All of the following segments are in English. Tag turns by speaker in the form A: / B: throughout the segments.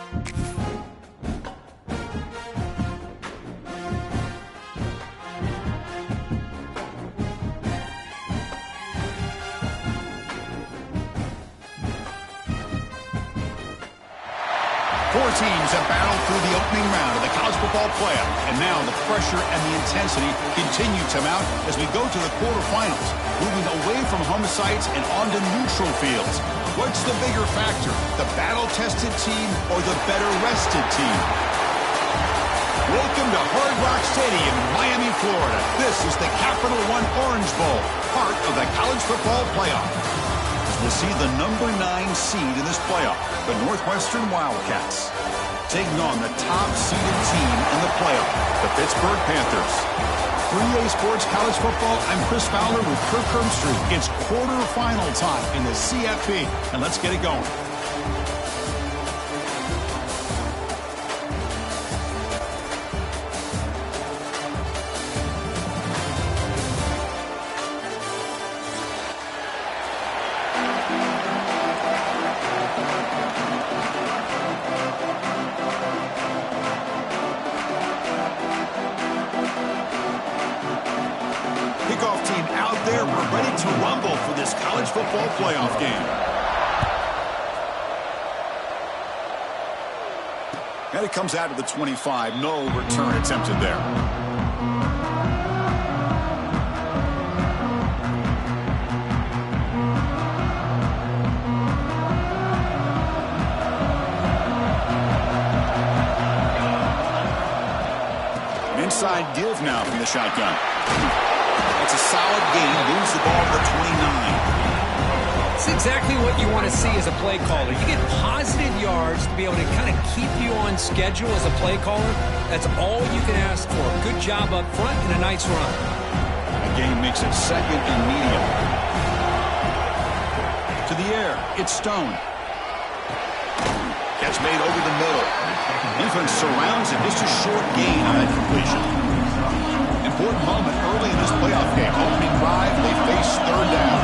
A: Four teams have battled through the opening round of the college football playoff, and now the pressure and the intensity continue to mount as we go to the quarterfinals, moving away from home sites and onto neutral fields. What's the bigger factor, the battle-tested team or the better-rested team? Welcome to Hard Rock Stadium in Miami, Florida. This is the Capital One Orange Bowl, part of the college football playoff. We'll see the number 9 seed in this playoff, the Northwestern Wildcats, taking on the top-seeded team in the playoff, the Pittsburgh Panthers. 3A Sports College Football, I'm Chris Fowler with Kirk Herbstreit. It's quarterfinal time in the CFP, and let's get it going. Kickoff team out there. We're ready to rumble for this college football playoff game. And it comes out of the 25. No return attempted there. An inside give now from the shotgun. That's a solid gain. Moves the ball to the 29.
B: It's exactly what you want to see as a play caller. You get positive yards to be able to kind of keep you on schedule as a play caller. That's all you can ask for. Good job up front and a nice run.
A: The game makes it second and medium. To the air. It's Stone. Catch made over the middle. Defense surrounds him. Just a short gain on that completion. Important moment early in this playoff game. Opening drive, they face third down.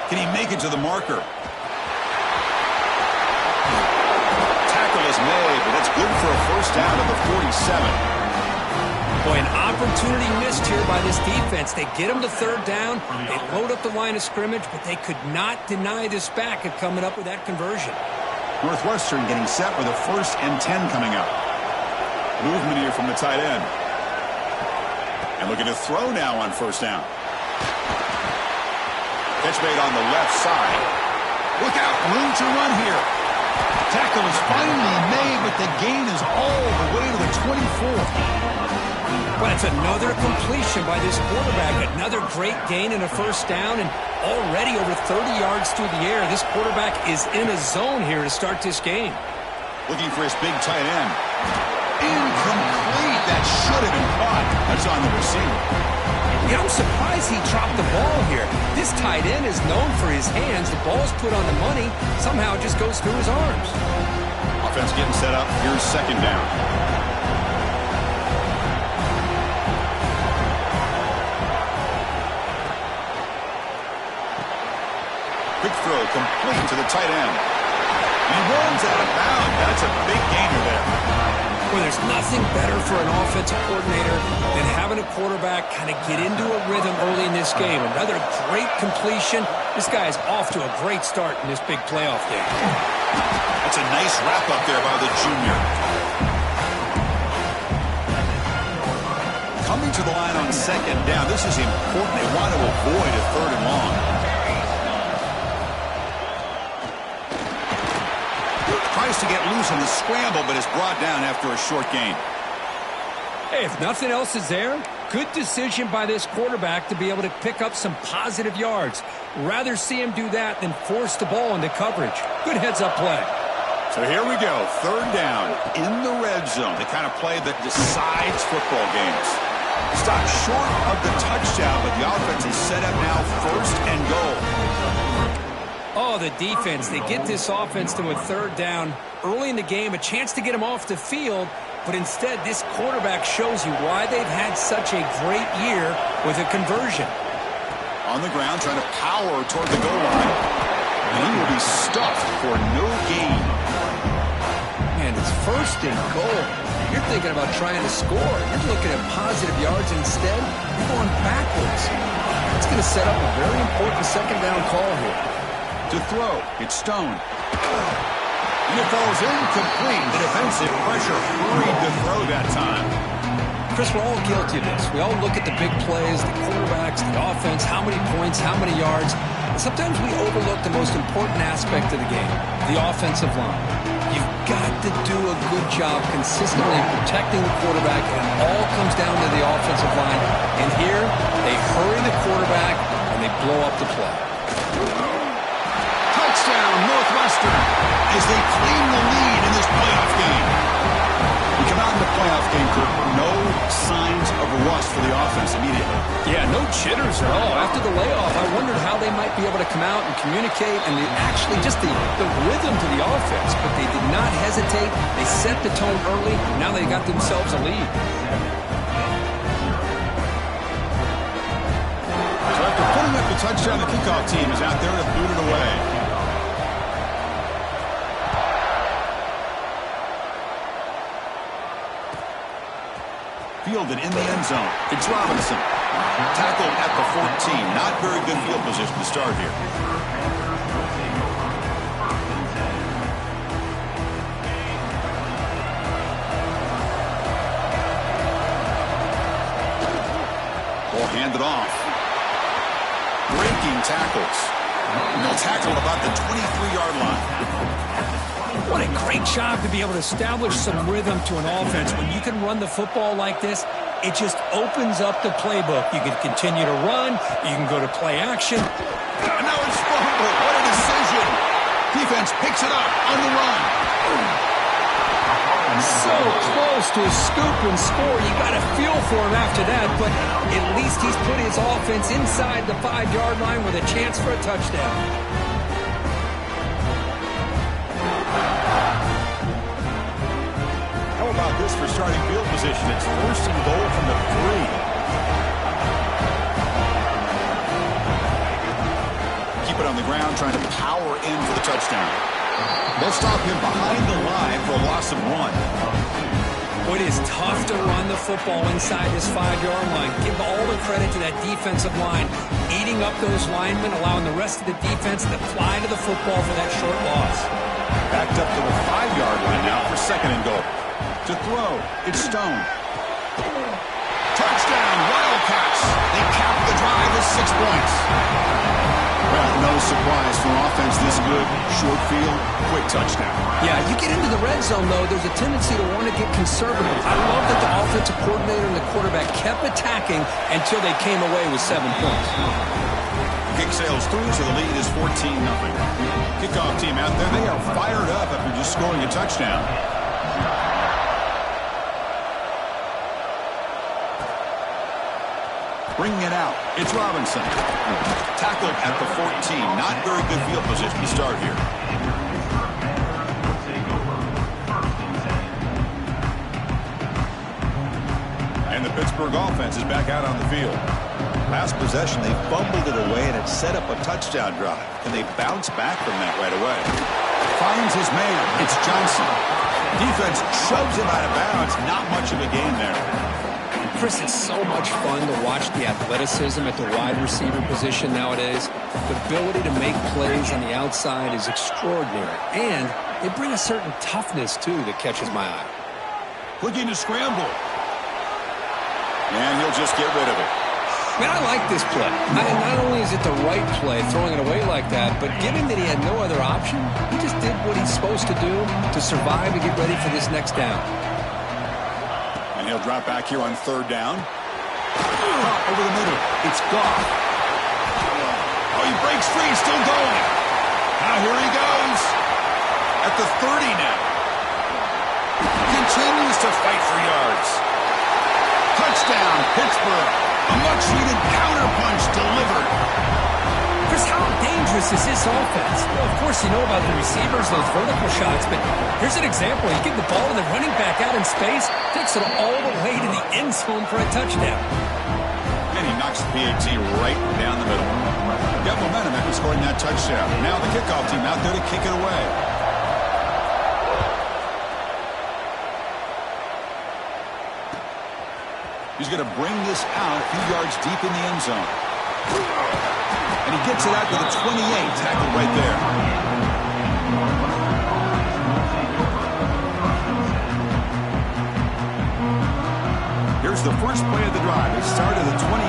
A: Can he make it to the marker? Tackle is made, but that's good for a first down at the 47.
B: Boy, an opportunity missed here by this defense. They get him to third down. They load up the line of scrimmage, but they could not deny this back of coming up with that conversion.
A: Northwestern getting set with a 1st and 10 coming up. Movement here from the tight end. And looking to throw now on first down. Catch made on the left side. Look out, room to run here. Tackle is finally made, but the gain is all the way to the 24.
B: But it's another completion by this quarterback. Another great gain and a first down, and already over 30 yards through the air. This quarterback is in a zone here to start this game.
A: Looking for his big tight end. Incomplete. That should have been caught. That's on the receiver.
B: Yeah, I'm surprised he dropped the ball here. This tight end is known for his hands. The ball's put on the money. Somehow it just goes through his arms.
A: Offense getting set up. Here's second down. Quick throw complete to the tight end. He runs out of bounds. That's a big gainer there.
B: Well, there's nothing better for an offensive coordinator than having a quarterback kind of get into a rhythm early in this game. Another great completion. This guy is off to a great start in this big playoff game.
A: That's a nice wrap-up there by the junior. Coming to the line on second down. This is important. They want to avoid a third and long. Tries to get loose on the scramble, but is brought down after a short gain.
B: Hey, if nothing else is there, good decision by this quarterback to be able to pick up some positive yards. Rather see him do that than force the ball into coverage. Good heads-up play.
A: So here we go, third down in the red zone, the kind of play that decides football games. Stopped short of the touchdown, but the offense is set up now, first and goal.
B: Oh, the defense. They get this offense to a third down early in the game, a chance to get him off the field. but instead this quarterback shows you why they've had such a great year with a conversion.
A: On the ground, trying to power toward the goal line. And he will be stuffed for no gain.
B: Man, it's first and goal. You're thinking about trying to score. You're looking at positive yards. Instead, you're going backwards. It's going to set up a very important second down call here.
A: To throw, it's Stone. And it falls incomplete. The defensive pressure hurried to throw that time.
B: Chris, we're all guilty of this. We all look at the big plays, the quarterbacks, the offense, how many points, how many yards. And sometimes we overlook the most important aspect of the game, the offensive line. You've got to do a good job consistently protecting the quarterback, and it all comes down to the offensive line. And here, they hurry the quarterback, and they blow up the play.
A: Touchdown, Northwestern, as they claim the lead in this playoff game. We come out in the playoff game, Kirk, no signs of rust for the offense immediately.
B: Yeah, no jitters at all. After the layoff, I wondered how they might be able to come out and communicate and actually just the rhythm to the offense. But they did not hesitate. They set the tone early. Now they got themselves a lead.
A: So after putting up the touchdown, the kickoff team is out there to boot it away. Fielded in the end zone. It's Robinson. Tackled at the 14. Not very good field position to start here. Ball handed off. Breaking tackles. No tackle about the 23-yard line.
B: What a great job to be able to establish some rhythm to an offense. When you can run the football like this, it just opens up the playbook. You can continue to run. You can go to play action.
A: And now it's fumbled. What a decision. Defense picks it up on the run.
B: So close to a scoop and score. You got a feel for him after that, but at least he's put his offense inside the 5-yard line with a chance for a touchdown.
A: How about this for starting field position? It's first and goal from the 3. Keep it on the ground, trying to power in for the touchdown. They'll stop him behind the line for a loss of 1.
B: It is tough to run the football inside this 5-yard line. Give all the credit to that defensive line, eating up those linemen, allowing the rest of the defense to fly to the football for that short loss.
A: Backed up to the 5-yard line now for second and goal. To throw, it's Stone. Touchdown, Wildcats. They cap the drive with 6 points. Well, no surprise for an offense this good. Short field, quick touchdown.
B: Yeah, you get into the red zone, though, there's a tendency to want to get conservative. I love that the offensive coordinator and the quarterback kept attacking until they came away with 7 points.
A: Kick sails through, so the lead is 14-0. Kickoff team out there, they are fired up after just scoring a touchdown. Bringing it out, it's Robinson. Tackled at the 14. Not very good field position to start here. And the Pittsburgh offense is back out on the field. Last possession, they fumbled it away, and it set up a touchdown drive. Can they bounce back from that right away? Finds his man. It's Johnson. Defense shoves him out of bounds. Not much of a gain there.
B: Chris, it's so much fun to watch the athleticism at the wide receiver position nowadays. The ability to make plays on the outside is extraordinary. And they bring a certain toughness, too, that catches my eye.
A: Looking to scramble. And he'll just get rid of it.
B: Man, I like this play. Not only is it the right play, throwing it away like that, but given that he had no other option, he just did what he's supposed to do to survive and get ready for this next down.
A: And he'll drop back here on third down. Over the middle. It's Goff. Oh, he breaks free. Still going. Now here he goes. At the 30 now. Continues to fight for yards. Touchdown, Pittsburgh. A much-needed counterpunch delivered.
B: Chris, how dangerous dangerous is this offense? Well, of course, you know about the receivers, those vertical shots, but here's an example. You give the ball and the running back out in space, takes it all the way to the end zone for a touchdown.
A: And he knocks the PITT right down the middle. Got momentum after scoring that touchdown. Now the kickoff team out there to kick it away. He's going to bring this out a few yards deep in the end zone. And he gets it out to the 28, tackled right there. Here's the first play of the drive. It started at the 28.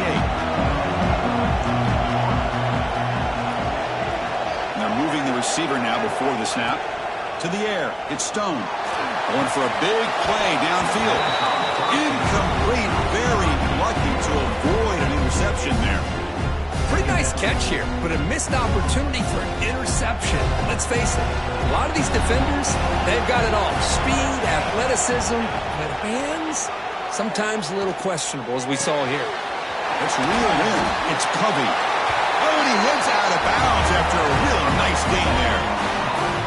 A: And they're moving the receiver now before the snap. To the air. It's Stone. Going for a big play downfield. Incomplete. Very lucky to avoid an interception there.
B: Pretty nice catch here, but a missed opportunity for an interception. Let's face it, a lot of these defenders, they've got it all. Speed, athleticism, but hands, sometimes a little questionable, as we saw here.
A: It's reeled in. It's Covey. Oh, and he heads out of bounds after a really nice gain there.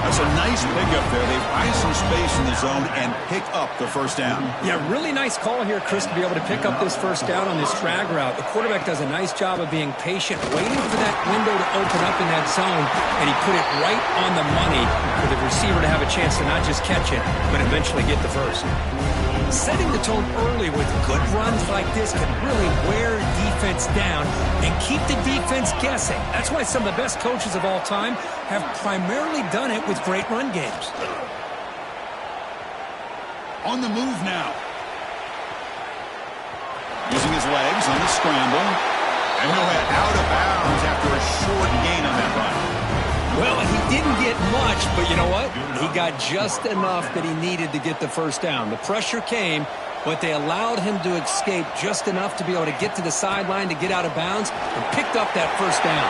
A: That's a nice pickup there. They find some space in the zone and pick up the first down.
B: Yeah, really nice call here, Chris, to be able to pick up this first down on this drag route. The quarterback does a nice job of being patient, waiting for that window to open up in that zone, and he put it right on the money for the receiver to have a chance to not just catch it, but eventually get the first. Setting the tone early with good runs like this can really wear defense down and keep the defense guessing. That's why some of the best coaches of all time have primarily done it with great run games.
A: On the move now. Using his legs on the scramble. And he'll head out of bounds after a short gain on that run.
B: Well, he didn't get much, but you know what? He got just enough that he needed to get the first down. The pressure came, but they allowed him to escape just enough to be able to get to the sideline to get out of bounds and picked up that first down.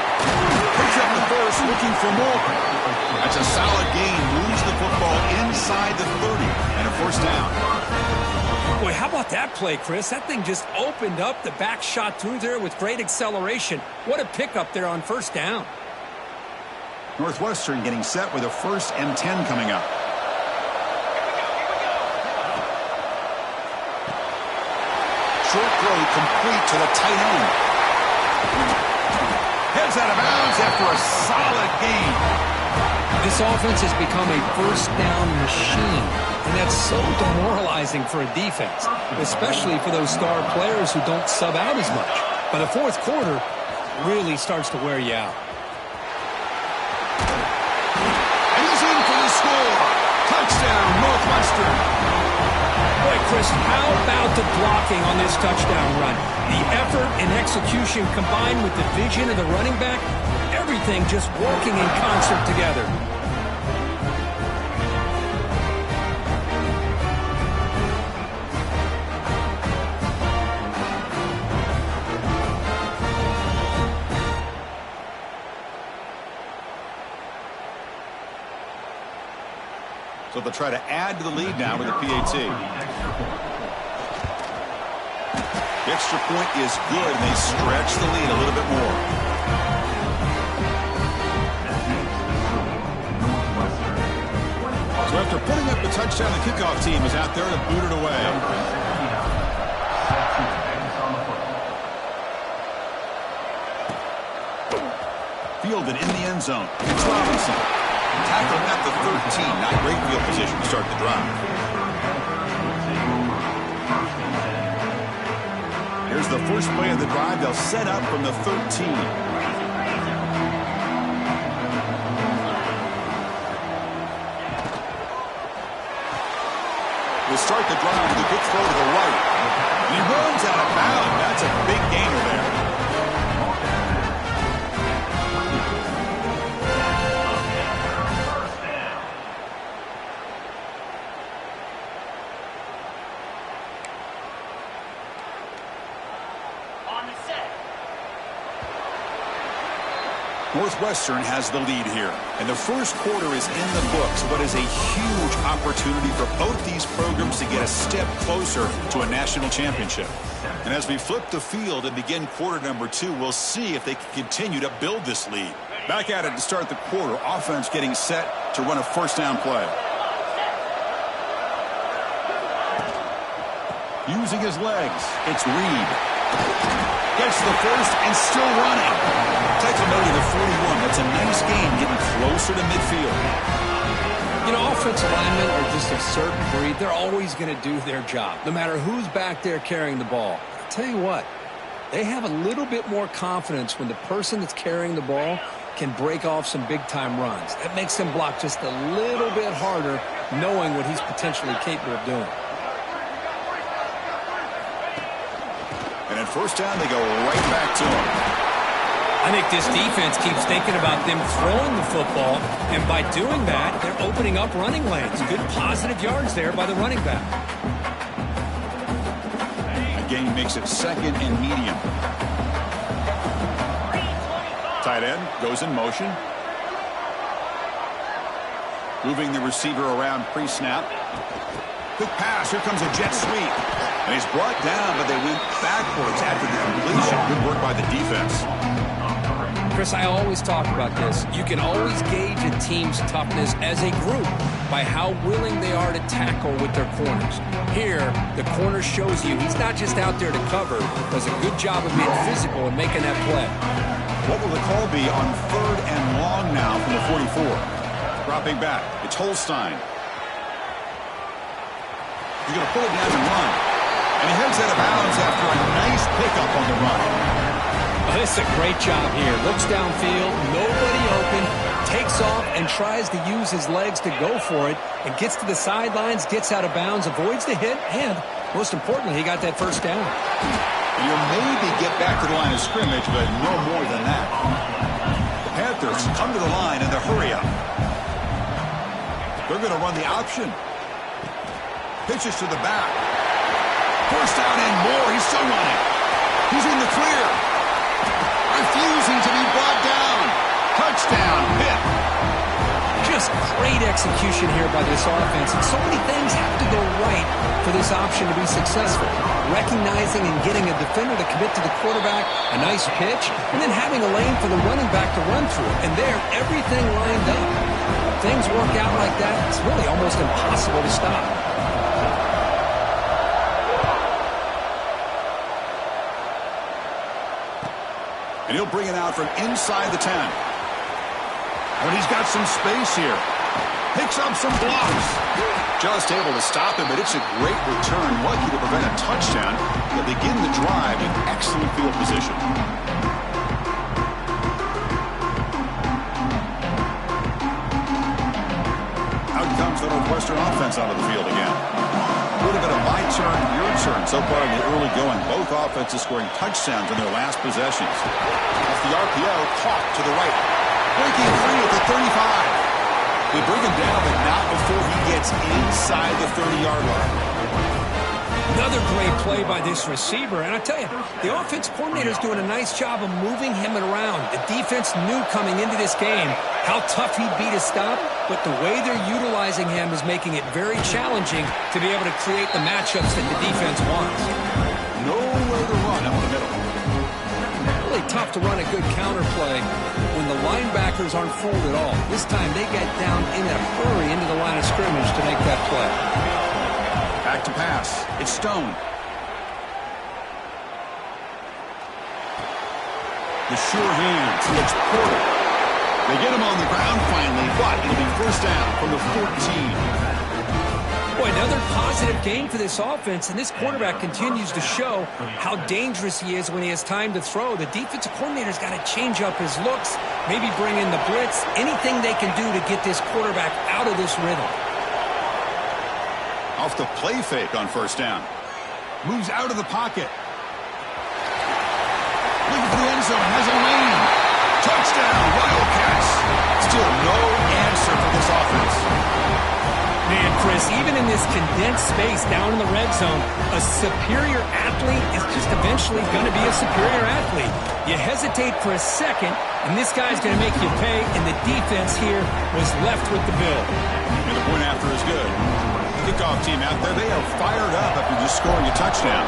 A: Picks up the first, looking for more. That's a solid gain. Moves the football inside the 30 and a first down.
B: Boy, how about that play, Chris? That thing just opened up the back shot through there with great acceleration. What a pickup there on first down.
A: Northwestern getting set with a first and 10 coming up. Short throw complete to the tight end. Heads out of bounds after a solid gain.
B: This offense has become a first down machine, and that's so demoralizing for a defense, especially for those star players who don't sub out as much. By the fourth quarter, it really starts to wear you out.
A: Touchdown, Northwestern.
B: Boy, Chris, how about the blocking on this touchdown run? The effort and execution combined with the vision of the running back, everything just working in concert together.
A: So they'll try to add to the lead now with the PITT. The extra point is good, and they stretch the lead a little bit more. So after putting up the touchdown, the kickoff team is out there to boot it away. Fielded in the end zone. It's Robinson. Tackled at the 13. Not great field position to start the drive. Here's the first play of the drive. They'll set up from the 13. We'll start the drive with a good throw to the right. And he runs out of bounds. That's a big gainer there. Northwestern has the lead here, and the first quarter is in the books. What is a huge opportunity for both these programs to get a step closer to a national championship. And as we flip the field and begin quarter number 2, we'll see if they can continue to build this lead. Back at it to start the quarter. Offense getting set to run a first down play. Using his legs, it's Reed. Gets the first and still running. Takes him out to the 41. That's a nice game, getting closer to midfield.
B: You know, offensive linemen are just a certain breed. They're always going to do their job, no matter who's back there carrying the ball. I'll tell you what, they have a little bit more confidence when the person that's carrying the ball can break off some big-time runs. That makes them block just a little bit harder, knowing what he's potentially capable of doing.
A: And at first down, they go right back to him.
B: I think this defense keeps thinking about them throwing the football, and by doing that, they're opening up running lanes. Good positive yards there by the running back.
A: Again, makes it second and medium. Tight end goes in motion. Moving the receiver around pre-snap. Quick pass. Here comes a jet sweep. And he's brought down, but they went backwards after the completion. Good work by the defense.
B: Chris, I always talk about this. You can always gauge a team's toughness as a group by how willing they are to tackle with their corners. Here, the corner shows you he's not just out there to cover, does a good job of being physical and making that play.
A: What will the call be on 3rd and long now from the 44? Dropping back. It's Holstein. He's going to pull it down and run. And he heads out of bounds after a nice pickup on the run.
B: Oh, this is a great job here. Looks downfield, nobody open, takes off and tries to use his legs to go for it, and gets to the sidelines, gets out of bounds, avoids the hit, and most importantly, he got that first down.
A: And you'll maybe get back to the line of scrimmage, but no more than that. The Panthers come to the line in the hurry up. They're going to run the option. Pitches to the back. First down and more. He's still running. He's in the clear. Refusing to be brought down. Touchdown, Pitt.
B: Just great execution here by this offense. And so many things have to go right for this option to be successful. Recognizing and getting a defender to commit to the quarterback, a nice pitch, and then having a lane for the running back to run through. And there, everything lined up. Things work out like that, it's really almost impossible to stop.
A: And he'll bring it out from inside the 10. And he's got some space here. Picks up some blocks. Just able to stop him, but it's a great return. Lucky to prevent a touchdown. They'll begin the drive in excellent field position. Out comes the Northwestern offense onto the field again. A little bit of my turn, your turn so far in the early going. Both offenses scoring touchdowns in their last possessions. Off the RPO, caught to the right. Breaking free at the 35. They bring him down, but not before he gets inside the 30-yard line.
B: Another great play by this receiver. And I tell you, the offense coordinator's doing a nice job of moving him around. The defense knew coming into this game how tough he'd be to stop, but the way they're utilizing him is making it very challenging to be able to create the matchups that the defense wants.
A: Nowhere to run up the middle.
B: Really tough to run a good counter play when the linebackers aren't fooled at all. This time they get down in a hurry into the line of scrimmage to make that play.
A: Back to pass. It's Stone. The sure hands. It's Porter. They get him on the ground finally, but it'll be first down from the 14.
B: Boy, another positive game for this offense, and this quarterback continues to show how dangerous he is when he has time to throw. The defensive coordinator's got to change up his looks, maybe bring in the blitz, anything they can do to get this quarterback out of this rhythm.
A: Off the play fake on first down. Moves out of the pocket. Looking for the end zone. Has a lane. Touchdown, Wildcats. Still no answer for this offense.
B: Man, Chris, even in this condensed space down in the red zone, a superior athlete is just eventually going to be a superior athlete. You hesitate for a second, and this guy's going to make you pay, and the defense here was left with the bill.
A: And the point after is good. Kickoff team out there, they are fired up after just scoring a touchdown.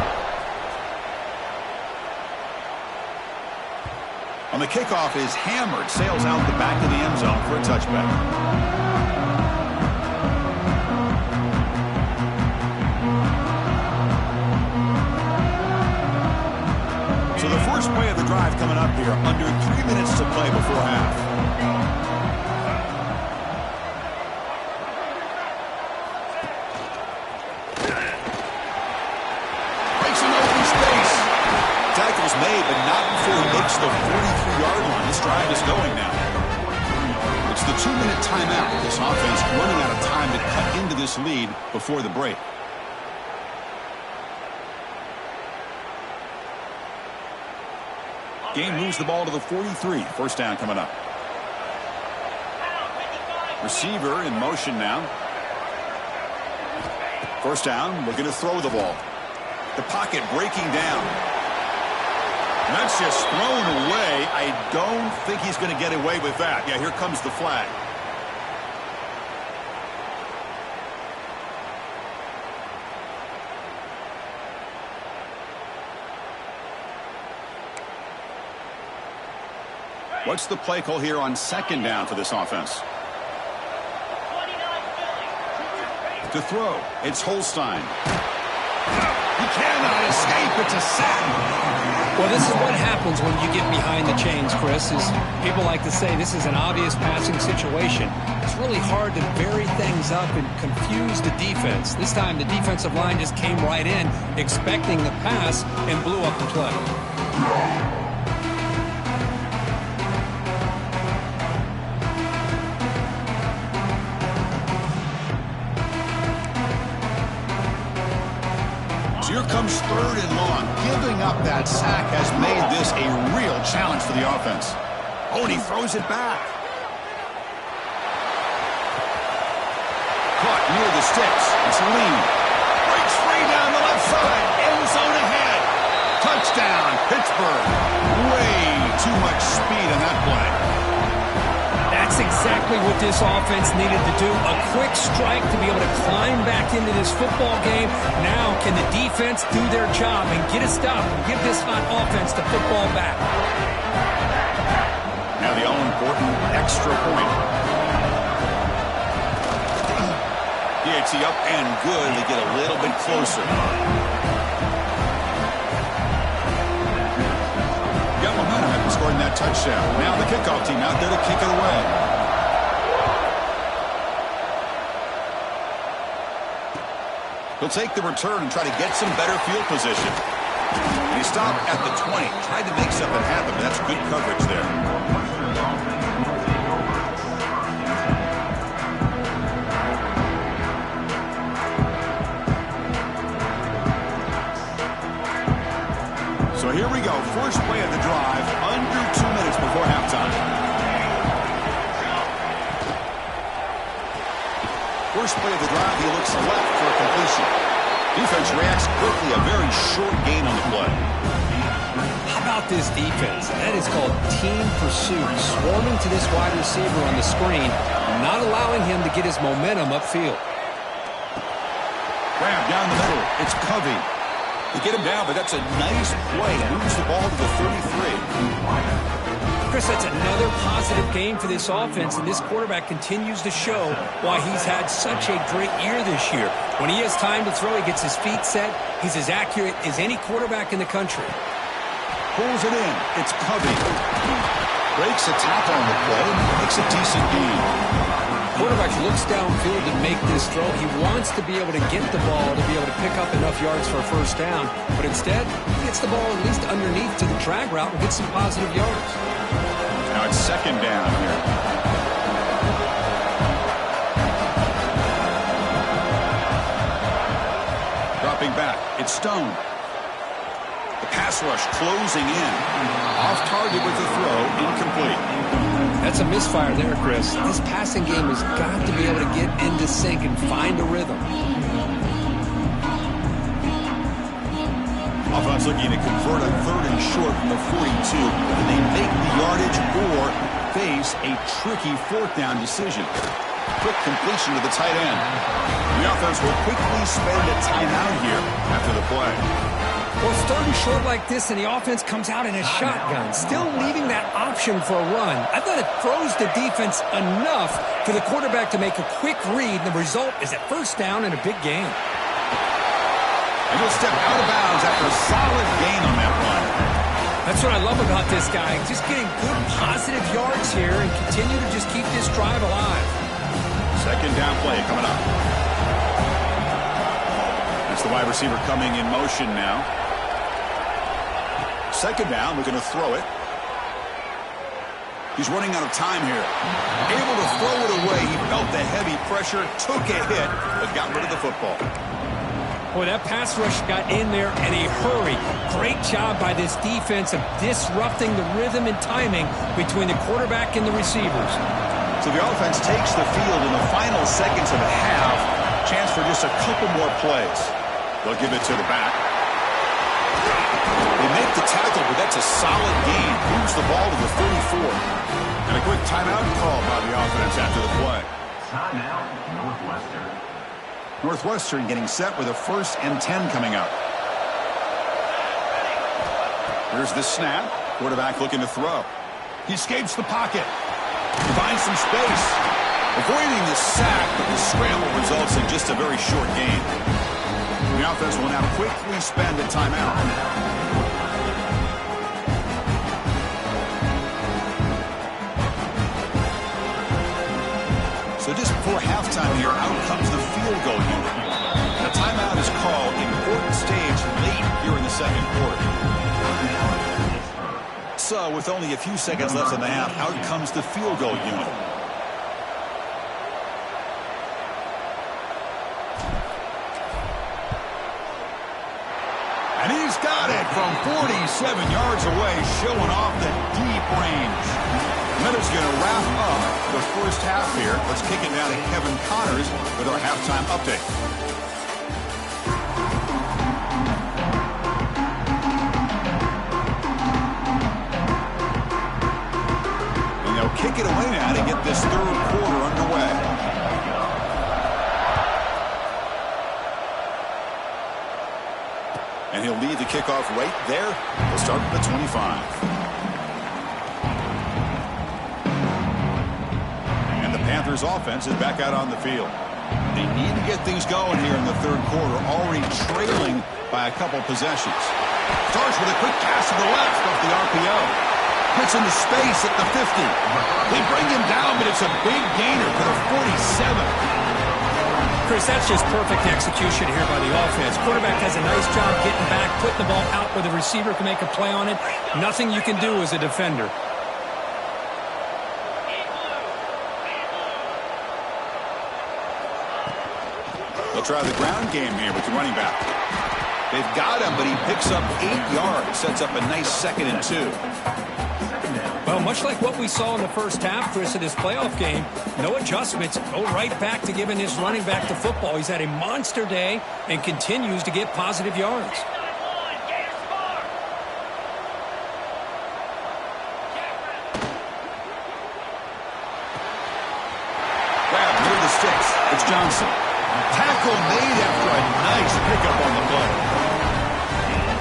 A: On the kickoff is hammered, sails out the back of the end zone for a touchback. So the first play of the drive coming up here, under 3 minutes to play before half. Breaks an open space. Tackle's made, but not before he makes the 43-yard line. This drive is going now. It's the 2-minute timeout. This offense running out of time to cut into this lead before the break. Game moves the ball to the 43. First down coming up. Receiver in motion now. First down, looking to throw the ball. The pocket breaking down. And that's just thrown away. I don't think he's going to get away with that. Yeah, here comes the flag. What's the play call here on second down for this offense? To throw, it's Holstein. He cannot escape. It's a sack.
B: Well, this is what happens when you get behind the chains, Chris. Is people like to say this is an obvious passing situation. It's really hard to vary things up and confuse the defense. This time the defensive line just came right in, expecting the pass, and blew up the play.
A: Here comes third and long. Giving up that sack has made this a real challenge for the offense. Oh, and he throws it back. Caught near the sticks. It's Lee. Breaks free down the left side. End zone ahead. Touchdown, Pittsburgh. Way too much speed on that play.
B: That's exactly what this offense needed to do. A quick strike to be able to climb back into this football game. Now can the defense do their job and get a stop and give this hot offense the football back?
A: Now the all-important extra point. PITT up and good. They get a little bit closer. Got momentum after scoring that touchdown. Now the kickoff team out there to kick it away. He'll take the return and try to get some better field position. And he stopped at the 20. Tried to make something happen, but that's good coverage there. So here we go. First play of the drive, under 2 minutes before halftime. First play of the drive, he looks left for a completion. Defense reacts quickly, a very short gain on the play.
B: How about this defense? That is called team pursuit. Swarming to this wide receiver on the screen, not allowing him to get his momentum upfield.
A: Grab down the middle. It's Covey. They get him down, but that's a nice play. Moves the ball to the 33.
B: Chris, that's another positive game for this offense, and this quarterback continues to show why he's had such a great year this year. When he has time to throw, he gets his feet set. He's as accurate as any quarterback in the country.
A: Pulls it in. It's Covey. Breaks a tackle on the play. Makes a decent gain.
B: Quarterback looks downfield to make this throw. He wants to be able to get the ball to be able to pick up enough yards for a first down, but instead, he gets the ball at least underneath to the drag route and gets some positive yards.
A: Now it's second down here. Dropping back. It's Stone. The pass rush closing in. Off target with the throw. Incomplete.
B: That's a misfire there, Chris. This passing game has got to be able to get into sync and find a rhythm.
A: Offense looking to convert a third and short from the 42. Can they make the yardage or face a tricky fourth down decision? Quick completion to the tight end. The offense will quickly spend a timeout here after the play.
B: Well, it's third and short like this, and the offense comes out in a shotgun, still leaving that option for a run. I thought it throws the defense enough for the quarterback to make a quick read, and the result is a first down and a big gain.
A: And he'll step out of bounds after a solid gain on that run.
B: That's what I love about this guy, just getting good positive yards here and continue to just keep this drive alive.
A: Second down play coming up. That's the wide receiver coming in motion now. Second down, looking to throw it. He's running out of time here. Able to throw it away. He felt the heavy pressure, took a hit, but got rid of the football.
B: Boy, that pass rush got in there in a hurry. Great job by this defense of disrupting the rhythm and timing between the quarterback and the receivers.
A: So the offense takes the field in the final seconds of the half. Chance for just a couple more plays. They'll give it to the back. They make the tackle, but that's a solid gain. Moves the ball to the 34. And a quick timeout call by the offense after the play.
C: Timeout, Northwestern.
A: Northwestern getting set with a 1st and 10 coming up. Here's the snap. Quarterback looking to throw. He escapes the pocket. He finds some space. Avoiding the sack, but the scramble results in just a very short gain. The offense will now quickly spend a timeout. So just before halftime here, out comes the field goal unit. The timeout is called. Important stage late here in the second quarter. So with only a few seconds left in the half, out comes the field goal unit. And he's got it from 47 yards away, showing off the deep range. And that is going to wrap up the first half here. Let's kick it down to Kevin Connors with our halftime update. And they'll kick it away now to get this third quarter underway. And he'll lead the kickoff right there. We'll start at the 25. Panthers offense is back out on the field. They need to get things going here in the third quarter, already trailing by a couple possessions. Starts with a quick pass to the left off the RPO. Gets into space at the 50. They bring him down, but it's a big gainer for the 47.
B: Chris, that's just perfect execution here by the offense. Quarterback does a nice job getting back, putting the ball out where the receiver can make a play on it. Nothing you can do as a defender.
A: They'll try the ground game here with the running back. They've got him, but he picks up 8 yards. Sets up a nice 2nd and 2.
B: Well, much like what we saw in the first half, Chris, of this playoff game, no adjustments. Go right back to giving his running back the football. He's had a monster day and continues to get positive yards.
A: Grab near the sticks. It's Johnson. Tackle made after a nice pickup on the play.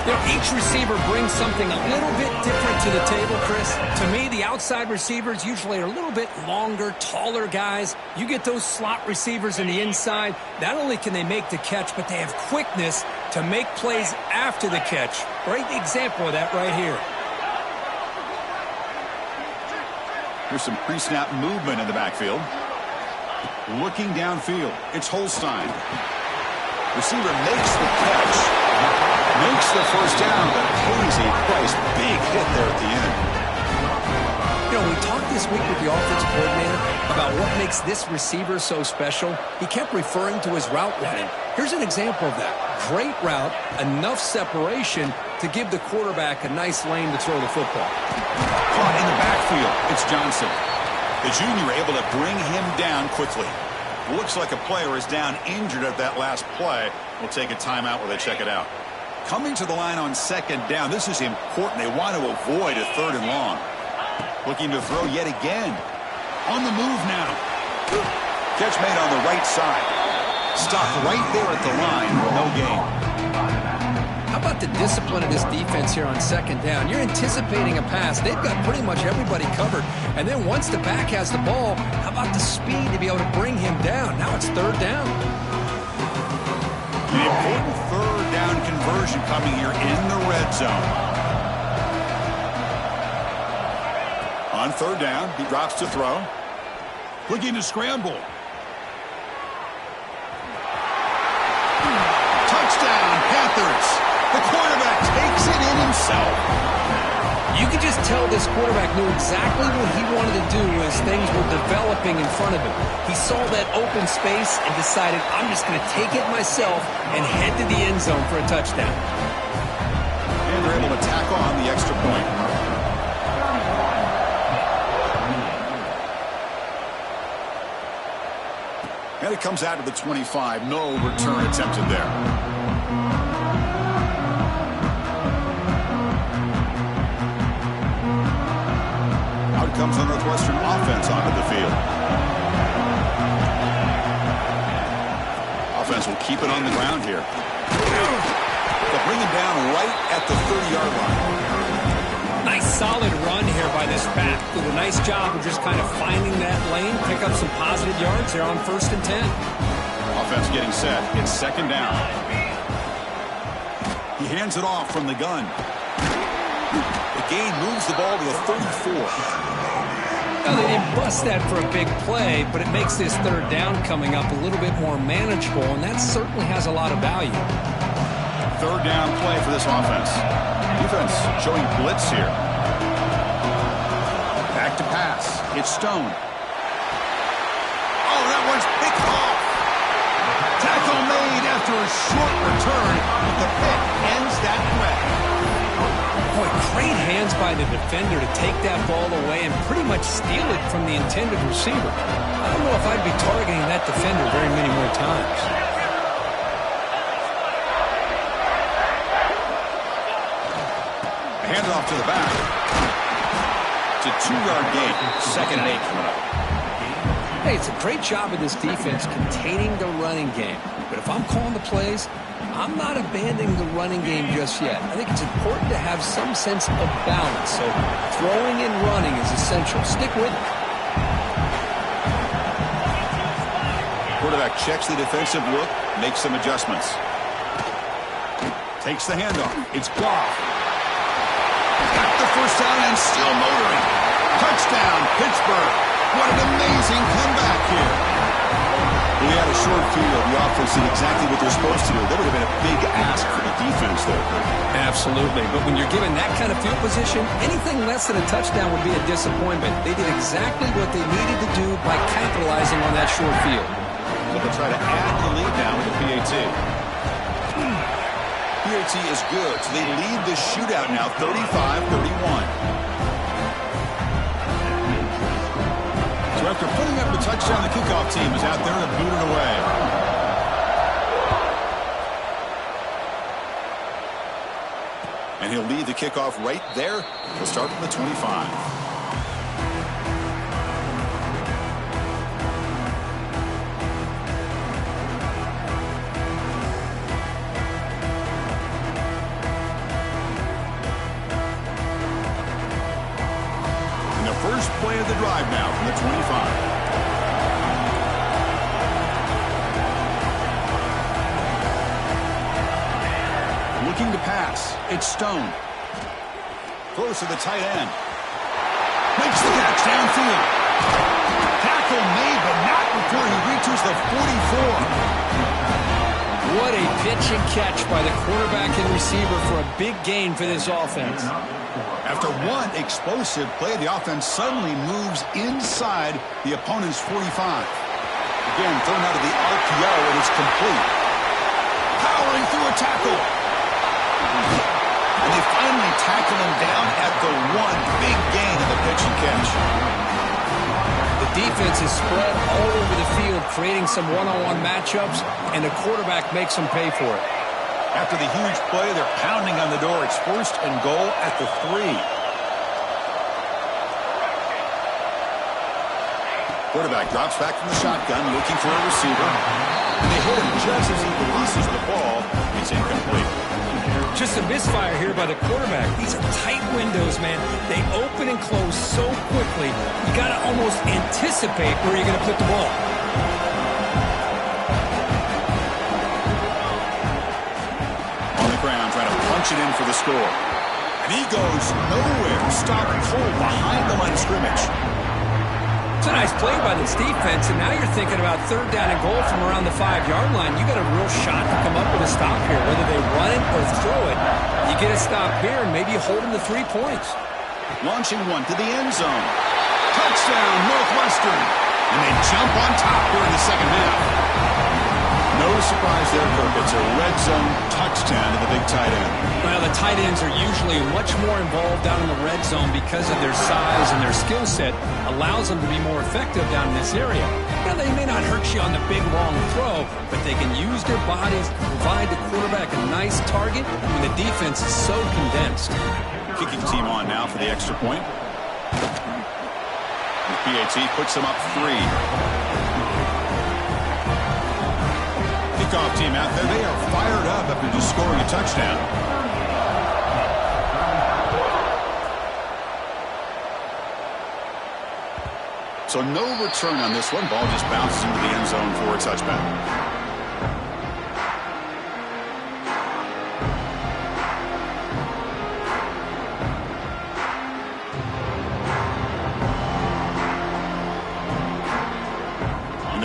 B: You know, each receiver brings something a little bit different to the table, Chris. To me, the outside receivers usually are a little bit longer, taller guys. You get those slot receivers in the inside. Not only can they make the catch, but they have quickness to make plays after the catch. Great example of that right here.
A: Here's some pre-snap movement in the backfield. Looking downfield, it's Holstein. Receiver makes the catch, makes the first down, but pays a price. Big hit there at the end.
B: You know, we talked this week with the offensive coordinator about what makes this receiver so special. He kept referring to his route running. Here's an example of that. Great route, enough separation to give the quarterback a nice lane to throw the football.
A: Caught in the backfield, it's Johnson. The junior able to bring him down quickly. Looks like a player is down injured at that last play. We'll take a timeout while they check it out. Coming to the line on 2nd down. This is important. They want to avoid a 3rd and long. Looking to throw yet again. On the move now. Catch made on the right side. Stopped right there at the line. No gain.
B: How about the discipline of this defense here on second down? You're anticipating a pass. They've got pretty much everybody covered. And then once the back has the ball, how about the speed to be able to bring him down? Now it's third down.
A: The important third down conversion coming here in the red zone. On third down, he drops to throw. Looking to scramble. Touchdown, Panthers. The quarterback takes it in himself.
B: You could just tell this quarterback knew exactly what he wanted to do as things were developing in front of him. He saw that open space and decided, I'm just going to take it myself and head to the end zone for a touchdown.
A: And they're able to tack on the extra point. And it comes out to the 25. No return attempted there. Out comes the Northwestern offense onto the field. Offense will keep it on the ground here. They'll bring him down right at the 30-yard line.
B: Nice solid run here by this back. Did a nice job of just kind of finding that lane, pick up some positive yards there on 1st and 10.
A: Offense getting set. It's second down. He hands it off from the gun. The gain moves the ball to the 34.
B: Now, they didn't bust that for a big play, but it makes this third down coming up a little bit more manageable, and that certainly has a lot of value.
A: Third down play for this offense. Defense showing blitz here. Back to pass. It's Stone. Oh, that one's picked off. Tackle made after a short return. The pick ends that threat.
B: Boy, great hands by the defender to take that ball away and pretty much steal it from the intended receiver. I don't know if I'd be targeting that defender very many more times.
A: Hand off to the back. It's a 2-yard gain. Second and 8 coming up.
B: Hey, it's a great job of this defense containing the running game. But if I'm calling the plays, I'm not abandoning the running game just yet. I think it's important to have some sense of balance. So throwing and running is essential. Stick with it.
A: Quarterback checks the defensive look, makes some adjustments. Takes the handoff. It's Goff. Got the first down and still motoring. Touchdown, Pittsburgh. What an amazing comeback here. We had a short field. The offense did exactly what they're supposed to do. That would have been a big ask for the defense there.
B: Absolutely. But when you're given that kind of field position, anything less than a touchdown would be a disappointment. They did exactly what they needed to do by capitalizing on that short field.
A: But they'll try to add the lead now with the PAT. PAT is good, so they lead the shootout now 35-31. So after putting up the touchdown, the kickoff team is out there to boot it away. And he'll lead the kickoff right there. He'll start from the 25. First play of the drive now from the 25. Looking to pass. It's Stone. Throws to the tight end. Makes the catch downfield. Tackle made, but not before he reaches the 44.
B: What a pitch and catch by the quarterback and receiver for a big gain for this offense.
A: After one explosive play, the offense suddenly moves inside the opponent's 45. Again, thrown out of the RPO, and it's complete. Powering through a tackle. And they finally tackle him down at the one. Big gain of the pitch and catch.
B: The defense is spread all over the field, creating some one-on-one matchups, and the quarterback makes them pay for it.
A: After the huge play, they're pounding on the door. It's 1st and goal at the 3. Quarterback drops back from the shotgun, looking for a receiver. And they hit him just as he releases the ball. It's incomplete.
B: Just a misfire here by the quarterback. These are tight windows, man. They open and close so quickly. You got to almost anticipate where you're going to put the ball.
A: On the ground, trying to punch it in for the score. And he goes nowhere. Stop cold behind the line of scrimmage.
B: It's a nice play by this defense, and now you're thinking about third down and goal from around the 5-yard line. You got a real shot to come up with a stop here, whether they run it or throw it. You get a stop here, and maybe you hold them to 3 points.
A: Launching one to the end zone. Touchdown, Northwestern. And they jump on top here in the second half. No surprise there, Kirk. It's a red zone touchdown to the big tight end.
B: Well, the tight ends are usually much more involved down in the red zone because of their size and their skill set allows them to be more effective down in this area. Now, they may not hurt you on the big, long throw, but they can use their bodies to provide the quarterback a nice target when the defense is so condensed.
A: Kicking team on now for the extra point. The PITT puts them up 3. Kickoff team out there. They are fired up after just scoring a touchdown. So no return on this one. Ball just bounces into the end zone for a touchback.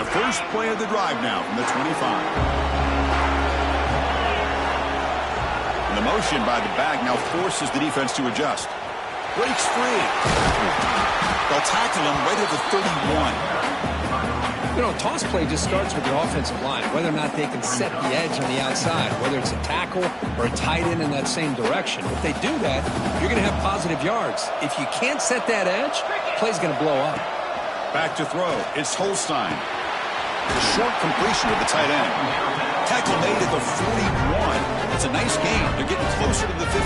A: First play of the drive now from the 25. And the motion by the back now forces the defense to adjust. Breaks free. They'll tackle him right at the 31.
B: You know, toss play just starts with the offensive line, whether or not they can set the edge on the outside, whether it's a tackle or a tight end in that same direction. If they do that, you're going to have positive yards. If you can't set that edge, the play's going to blow up.
A: Back to throw. It's Holstein. The short completion of the tight end. Tackle made at the 41. It's a nice gain. They're getting closer to the 50.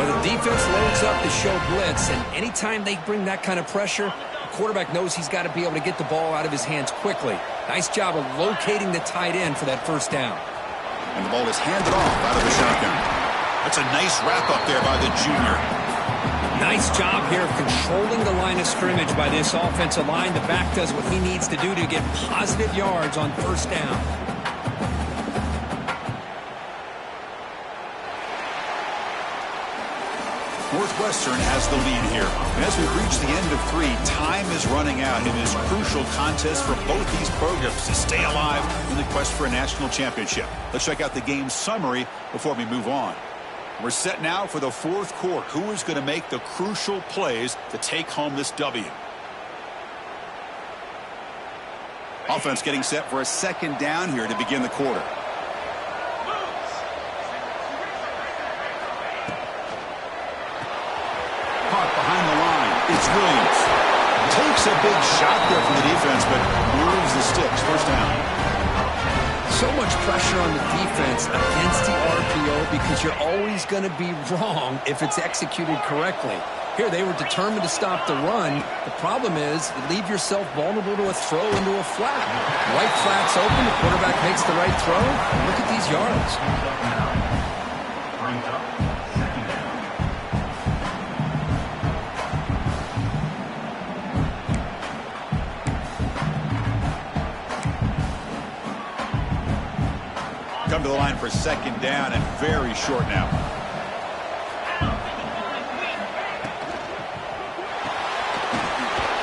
B: Well, the defense loads up to show blitz, and anytime they bring that kind of pressure, the quarterback knows he's got to be able to get the ball out of his hands quickly. Nice job of locating the tight end for that first down.
A: And the ball is handed off out of the shotgun. That's a nice wrap-up there by the junior.
B: Nice job here of controlling the line of scrimmage by this offensive line. The back does what he needs to do to get positive yards on first down.
A: Northwestern has the lead here. And as we reach the end of 3, time is running out in this crucial contest for both these programs to stay alive in the quest for a national championship. Let's check out the game summary before we move on. We're set now for the 4th quarter. Who is going to make the crucial plays to take home this W? Offense getting set for a second down here to begin the quarter. Caught behind the line. It's Williams. Takes a big shot there from the defense, but moves the sticks. First down.
B: So much pressure on the defense against the RPO because you're always going to be wrong if it's executed correctly. Here, they were determined to stop the run. The problem is you leave yourself vulnerable to a throw into a flat. Right flat's open. The quarterback makes the right throw. Look at these yards.
A: Come to the line for second down and very short now.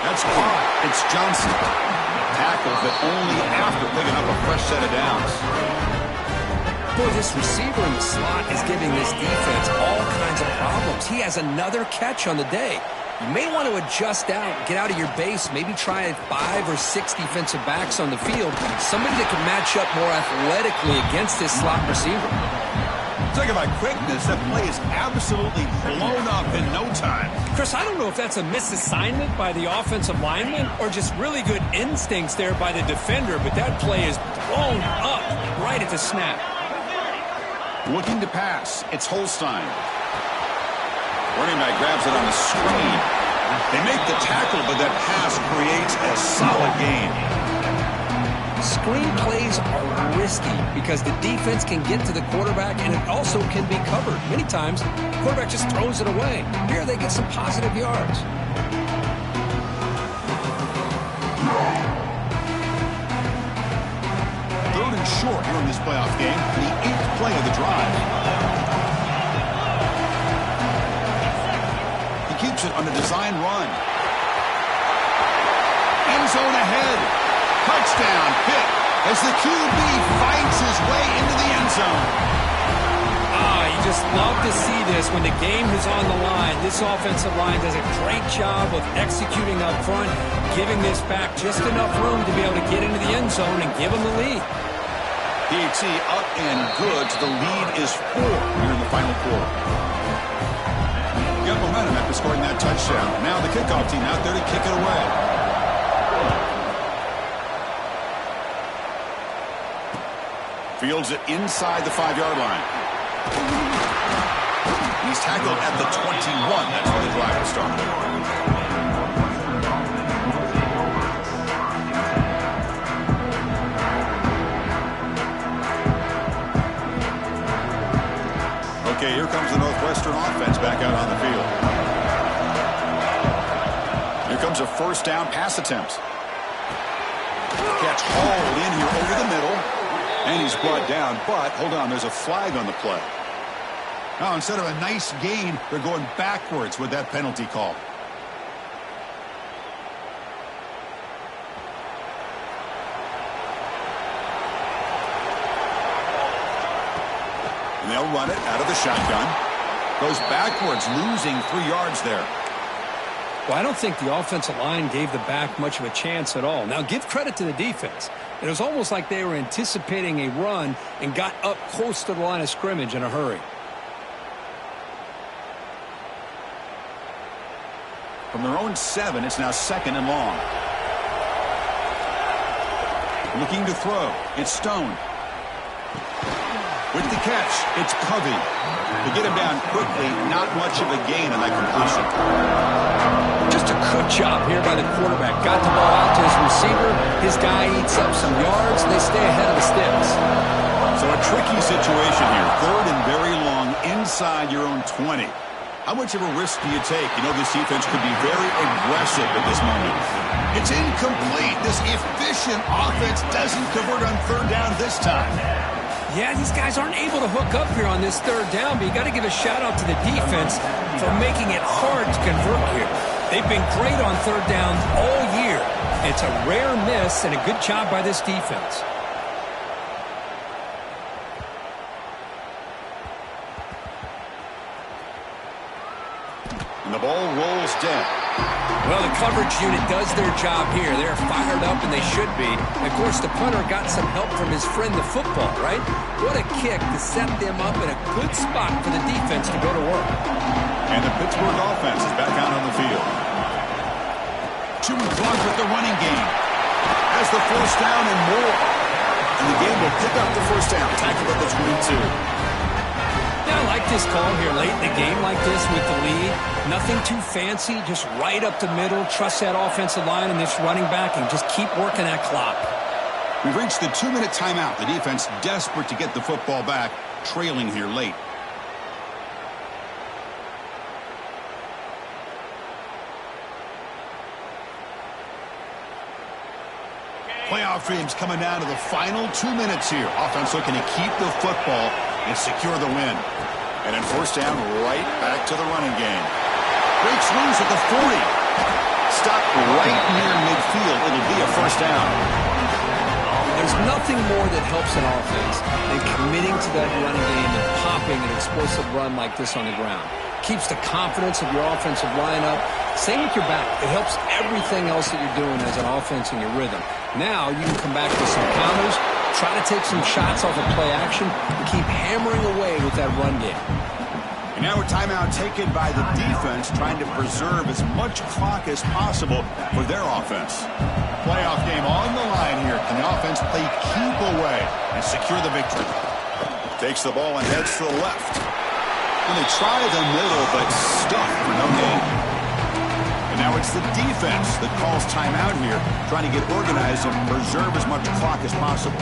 A: That's caught. It's Johnson. Tackled, but only after picking up a fresh set of downs.
B: Boy, this receiver in the slot is giving this defense all kinds of problems. He has another catch on the day. You may want to adjust out, get out of your base, maybe try 5 or 6 defensive backs on the field, somebody that can match up more athletically against this slot receiver.
A: Talking about quickness, that play is absolutely blown up in no time.
B: Chris, I don't know if that's a misassignment by the offensive lineman or just really good instincts there by the defender, but that play is blown up right at the snap.
A: Looking to pass, it's Holstein. Running back grabs it on the screen. They make the tackle, but that pass creates a solid gain.
B: Screen plays are risky because the defense can get to the quarterback and it also can be covered. Many times, the quarterback just throws it away. Here they get some positive yards.
A: Third and short here in this playoff game, the 8th play of the drive. He keeps it on a design run. End zone ahead. Touchdown, Pitt, as the QB fights his way into the end zone.
B: You just love to see this when the game is on the line. This offensive line does a great job of executing up front, giving this back just enough room to be able to get into the end zone and give them the lead.
A: PITT up and good. The lead is 4 here in the final quarter. Got momentum after scoring that touchdown. Now the kickoff team out there to kick it away. Fields it inside the 5-yard line. He's tackled at the 21. That's where the drive will start. Okay, here comes the Northwestern offense back out on the field. Here comes a first down pass attempt. Catch hauled in here over the middle. And he's brought down, but hold on, there's a flag on the play. Now, instead of a nice gain, they're going backwards with that penalty call. And they'll run it out of the shotgun. Goes backwards, losing 3 yards there.
B: Well, I don't think the offensive line gave the back much of a chance at all. Now, give credit to the defense. It was almost like they were anticipating a run and got up close to the line of scrimmage in a hurry.
A: From their own 7, it's now 2nd and long. Looking to throw. It's Stone. With the catch, it's Covey. To get him down quickly, not much of a gain on that completion.
B: Just a good job here by the quarterback. Got the ball out to his receiver. His guy eats up some yards. They stay ahead of the sticks.
A: So a tricky situation here. 3rd and very long inside your own 20. How much of a risk do you take? You know this defense could be very aggressive at this moment. It's incomplete. This efficient offense doesn't convert on 3rd down this time.
B: Yeah, these guys aren't able to hook up here on this 3rd down, but you got to give a shout-out to the defense for making it hard to convert here. They've been great on 3rd down all year. It's a rare miss and a good job by this defense.
A: And the ball rolls down.
B: Well, the coverage unit does their job here. They're fired up, and they should be. And of course, the punter got some help from his friend, the football, right? What a kick to set them up in a good spot for the defense to go to work.
A: And the Pittsburgh offense is back out on the field. Chewing clock with the running game. Has the first down and more. And the game will pick up the first down. Tackled at the 22.
B: Yeah, I like this call here late in the game like this with the lead. Nothing too fancy, just right up the middle. Trust that offensive line and this running back and just keep working that clock.
A: We've reached the 2-minute timeout. The defense desperate to get the football back, trailing here late. Playoff dreams coming down to the final 2 minutes here. Offense looking to keep the football and secure the win. And in first down, right back to the running game. Breaks loose at the 40. Stopped right near midfield. It'll be a first down.
B: There's nothing more that helps an offense than committing to that running game and popping an explosive run like this on the ground. Keeps the confidence of your offensive lineup. Same with your back. It helps everything else that you're doing as an offense in your rhythm. Now you can come back with some counters, try to take some shots off of play action, and keep hammering away with that run game.
A: And now a timeout taken by the defense, trying to preserve as much clock as possible for their offense. Playoff game on the line here. Can the offense play keep away and secure the victory? Takes the ball and heads to the left. And they try the middle, but stuck for no gain. And Now it's the defense that calls timeout here, trying to get organized and preserve as much clock as possible.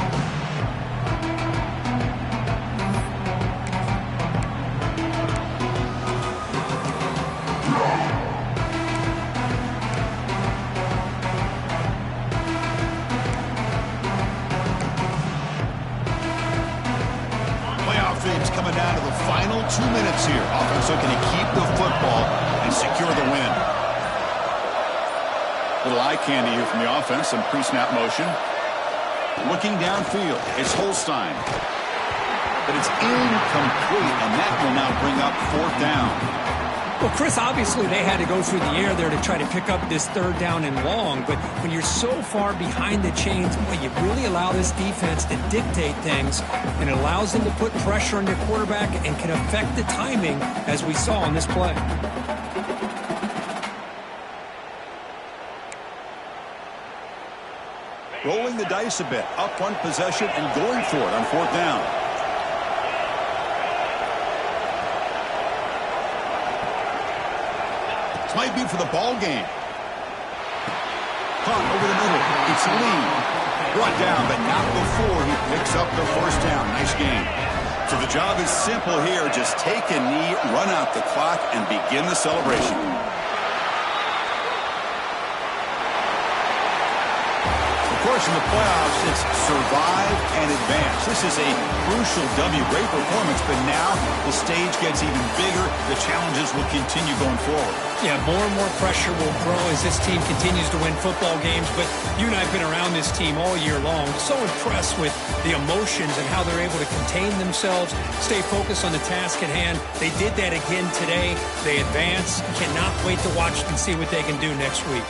A: Playoff games coming down to the final 2 minutes here. Offense looking to keep the football and secure the win. Little eye candy here from the offense, some pre-snap motion. Looking downfield, it's Holstein. But it's incomplete, and that will now bring up 4th down.
B: Well, Chris, obviously they had to go through the air there to try to pick up this 3rd down and long, but when you're so far behind the chains, boy, you really allow this defense to dictate things, and it allows them to put pressure on your quarterback and can affect the timing, as we saw on this play.
A: Rolling the dice a bit, up one possession and going for it on 4th down. This might be for the ball game. Caught over the middle. It's Lee. Brought down, but not before he picks up the 1st down. Nice game. So the job is simple here. Just take a knee, run out the clock, and begin the celebration. Of course, in the playoffs, it's survive and advance. This is a crucial W. Great performance, but now the stage gets even bigger. The challenges will continue going forward.
B: Yeah, more and more pressure will grow as this team continues to win football games, but you and I have been around this team all year long. So impressed with the emotions and how they're able to contain themselves, stay focused on the task at hand. They did that again today. They advance. Cannot wait to watch and see what they can do next week.